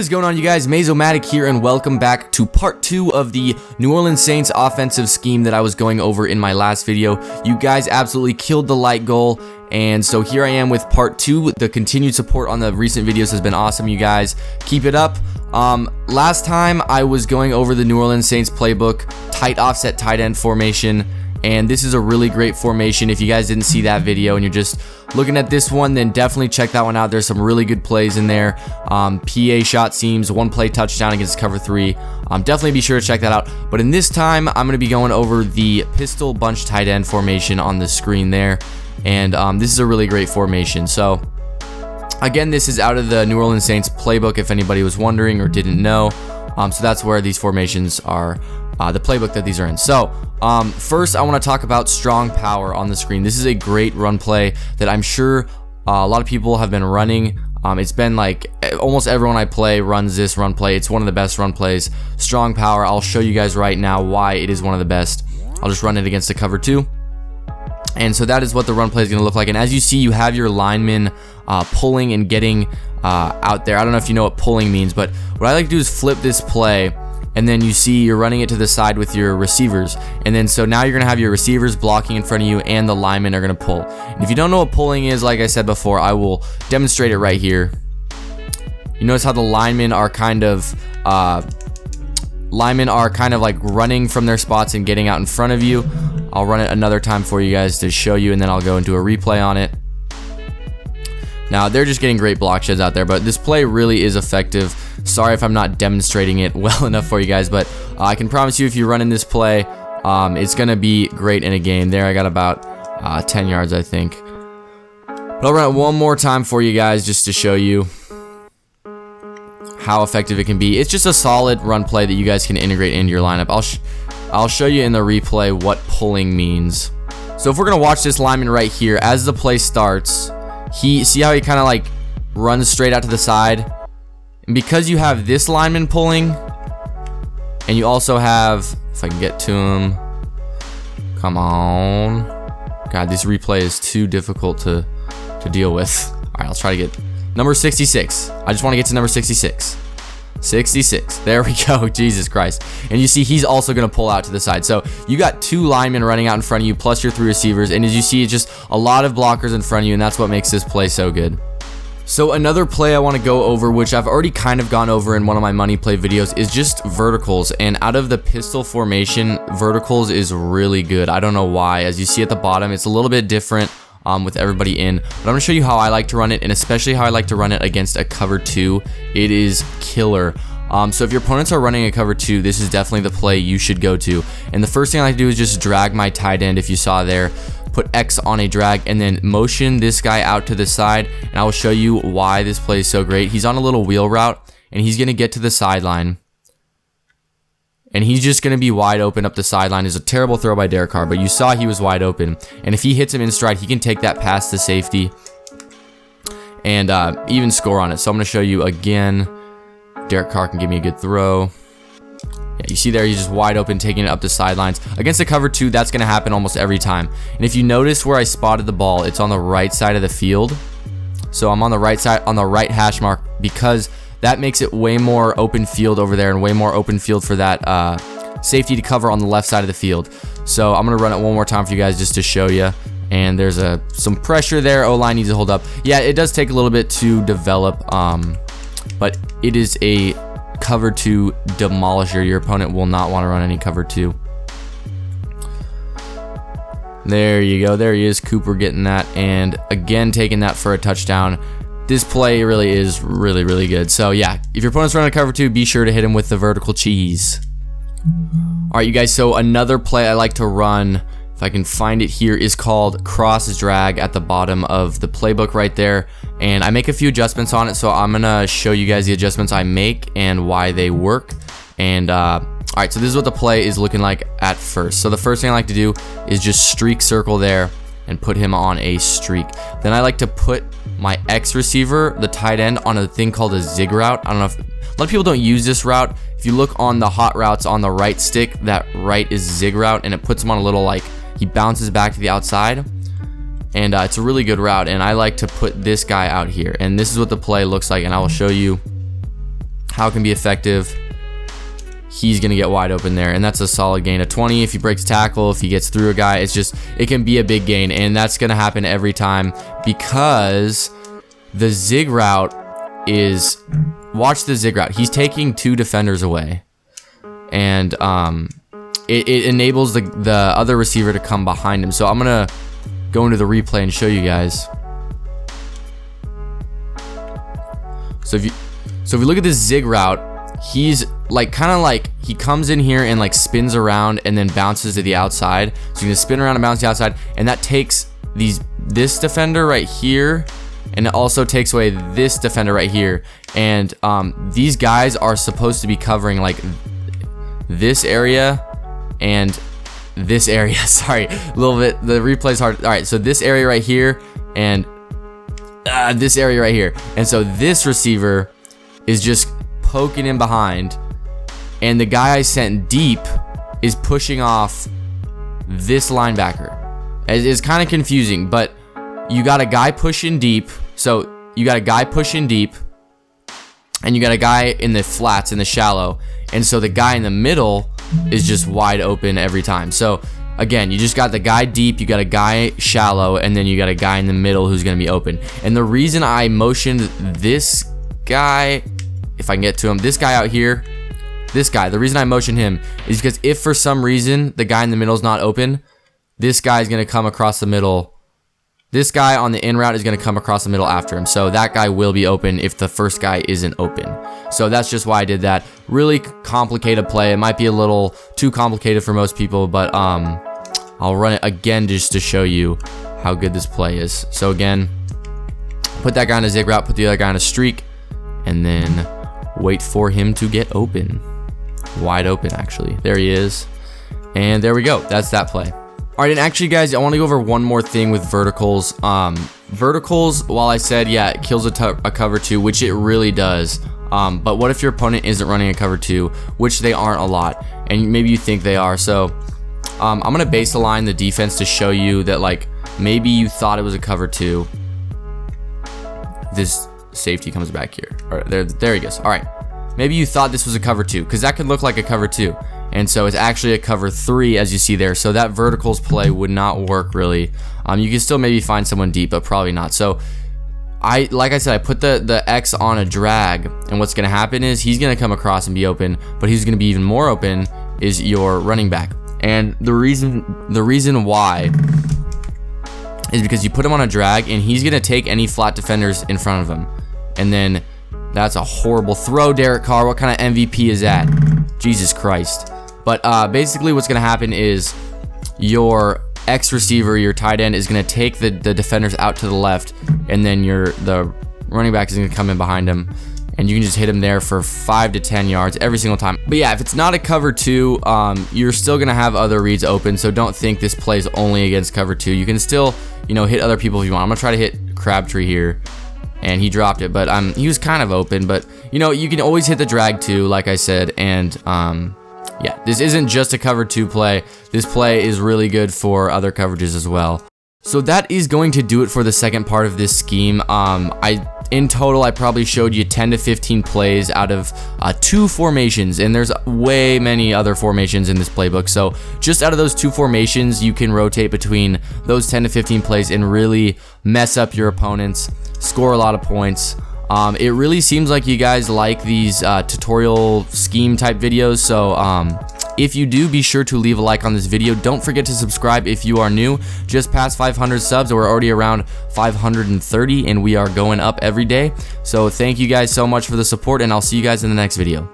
What is going on, you guys? Mazomatic here, and welcome back to part 2 of the New Orleans Saints offensive scheme that I was going over in my last video. You guys absolutely killed the like goal, and so here I am with part 2. The continued support on the recent videos has been awesome, you guys. Keep it up. Last time I was going over the New Orleans Saints playbook, tight offset tight end formation, and this is a really great formation. If you guys didn't see that video and you're just looking at this one, then definitely check that one out. There's some really good plays in there. PA shot seams, one play touchdown against cover 3. Definitely be sure to check that out. But in this time, I'm going to be going over the pistol bunch tight end formation on the screen there. And this is a really great formation. So again, this is out of the New Orleans Saints playbook, if anybody was wondering or didn't know. So that's where these formations are, the playbook that these are in. So first, I want to talk about strong power on the screen. This is a great run play that I'm sure a lot of people have been running. It's been like almost everyone I play runs this run play. It's one of the best run plays. Strong power. I'll show you guys right now why it is one of the best. I'll just run it against the cover 2. And so that is what the run play is going to look like. And as you see, you have your linemen pulling and getting out there. I don't know if you know what pulling means, but what I like to do is flip this play, and then you see you're running it to the side with your receivers. And then so now you're going to have your receivers blocking in front of you, and the linemen are going to pull. And if you don't know what pulling is, like I said before, I will demonstrate it right here. You notice how the linemen are kind of like running from their spots and getting out in front of you. I'll run it another time for you guys to show you, and then I'll go and do a replay on it. Now, they're just getting great block sheds out there, but this play really is effective. Sorry if I'm not demonstrating it well enough for you guys, but I can promise you if you run in this play, it's going to be great in a game. There, I got about 10 yards, I think. But I'll run it one more time for you guys just to show you how effective it can be. It's just a solid run play that you guys can integrate into your lineup. I'll show you in the replay what pulling means. So if we're going to watch this lineman right here, as the play starts, see how he kind of like runs straight out to the side? And because you have this lineman pulling, and you also have, if I can get to him, come on. God, this replay is too difficult to deal with. All right, I'll try to get number 66. I just want to get to number 66. 66. There we go. Jesus Christ. And you see he's also going to pull out to the side. So you got 2 linemen running out in front of you plus your 3 receivers. And as you see, it's just a lot of blockers in front of you, and that's what makes this play so good. So another play I want to go over, which I've already kind of gone over in one of my money play videos, is just verticals. And out of the pistol formation, verticals is really good. I don't know why. As you see at the bottom, it's a little bit different with everybody in, but I'm going to show you how I like to run it, and especially how I like to run it against a cover 2. It is killer. So if your opponents are running a cover 2, this is definitely the play you should go to. And the first thing I like to do is just drag my tight end, if you saw there, put X on a drag, and then motion this guy out to the side, and I will show you why this play is so great. He's on a little wheel route, and he's going to get to the sideline, and he's just going to be wide open up the sideline. It's a terrible throw by Derek Carr, but you saw he was wide open. And if he hits him in stride, he can take that past the safety and even score on it. So I'm going to show you again. Derek Carr can give me a good throw. Yeah, you see there, he's just wide open, taking it up the sidelines. Against the cover 2, that's going to happen almost every time. And if you notice where I spotted the ball, it's on the right side of the field. So I'm on the right side, on the right hash mark, because that makes it way more open field over there, and way more open field for that safety to cover on the left side of the field. So I'm going to run it one more time for you guys just to show you. And there's some pressure there. O-line needs to hold up. Yeah, it does take a little bit to develop, but it is a cover 2 demolisher. Your opponent will not want to run any cover 2. There you go. There he is. Cooper getting that, and again taking that for a touchdown. This play really is really good. So yeah, if your opponent's running a cover 2, be sure to hit him with the vertical cheese. All right, you guys, so another play I like to run, if I can find it here, is called cross drag at the bottom of the playbook right there. And I make a few adjustments on it, so I'm going to show you guys the adjustments I make and why they work. And all right, so this is what the play is looking like at first. So the first thing I like to do is just streak circle there and put him on a streak. Then I like to put my X receiver, the tight end, on a thing called a zig route. I don't know if a lot of people don't use this route. If you look on the hot routes on the right stick, that right is zig route, and it puts him on a little, like, he bounces back to the outside, and it's a really good route. And I like to put this guy out here, and this is what the play looks like, and I will show you how it can be effective. He's gonna get wide open there, and that's a solid gain of 20. If he breaks tackle, if he gets through a guy, it can be a big gain, and that's gonna happen every time because the zig route is, watch the zig route. He's taking 2 defenders away, and it enables the other receiver to come behind him. So I'm gonna go into the replay and show you guys. So if you look at this zig route, he's like kind of like he comes in here and like spins around and then bounces to the outside. So you can spin around and bounce to the outside, and that takes this defender right here, and it also takes away this defender right here. And these guys are supposed to be covering like this area and this area. Sorry, a little bit, the replay's hard. All right, so this area right here and this area right here, and so this receiver is just poking in behind, and the guy I sent deep is pushing off this linebacker. It's kind of confusing, but you got a guy pushing deep. So you got a guy pushing deep, and you got a guy in the flats, in the shallow, and so the guy in the middle is just wide open every time. So again, you just got the guy deep, you got a guy shallow, and then you got a guy in the middle who's going to be open. And the reason I motioned this guy, if I can get to him, this guy out here, this guy, the reason I motion him is because if for some reason the guy in the middle is not open, this guy is going to come across the middle. This guy on the in route is going to come across the middle after him. So that guy will be open if the first guy isn't open. So that's just why I did that. Really complicated play. It might be a little too complicated for most people, but I'll run it again just to show you how good this play is. So again, put that guy in a zig route, put the other guy in a streak, and then wait for him to get open. Wide open, actually. There he is. And there we go. That's that play. All right, and actually, guys, I want to go over one more thing with verticals. Verticals, while I said, yeah, it kills a cover 2, which it really does. But what if your opponent isn't running a cover 2, which they aren't a lot, and maybe you think they are. So I'm going to base align the defense to show you that, like, maybe you thought it was a cover 2. This safety comes back here. All right, there he goes. All right, maybe you thought this was a cover 2, because that could look like a cover 2, and so it's actually a cover 3, as you see there. So that verticals play would not work really. You can still maybe find someone deep, but probably not. So like I said, I put the X on a drag, and what's going to happen is he's going to come across and be open, but he's going to be even more open is your running back. And the reason why is because you put him on a drag, and he's going to take any flat defenders in front of him. And then that's a horrible throw, Derek Carr. What kind of MVP is that? Jesus Christ. But basically what's going to happen is your X receiver, your tight end, is going to take the defenders out to the left, and then the running back is going to come in behind him, and you can just hit him there for 5 to 10 yards every single time. But yeah, if it's not a cover 2, you're still going to have other reads open, so don't think this plays only against cover 2. You can still, hit other people if you want. I'm going to try to hit Crabtree here, and he dropped it, but he was kind of open. But you can always hit the drag too, like I said. And yeah, this isn't just a cover 2 play. This play is really good for other coverages as well. So that is going to do it for the second part of this scheme. In total, I probably showed you 10 to 15 plays out of 2 formations, and there's way many other formations in this playbook. So just out of those 2 formations, you can rotate between those 10 to 15 plays and really mess up your opponents, score a lot of points. It really seems like you guys like these tutorial scheme type videos. So if you do, be sure to leave a like on this video. Don't forget to subscribe if you are new. Just past 500 subs, we're already around 530, and we are going up every day. So thank you guys so much for the support, and I'll see you guys in the next video.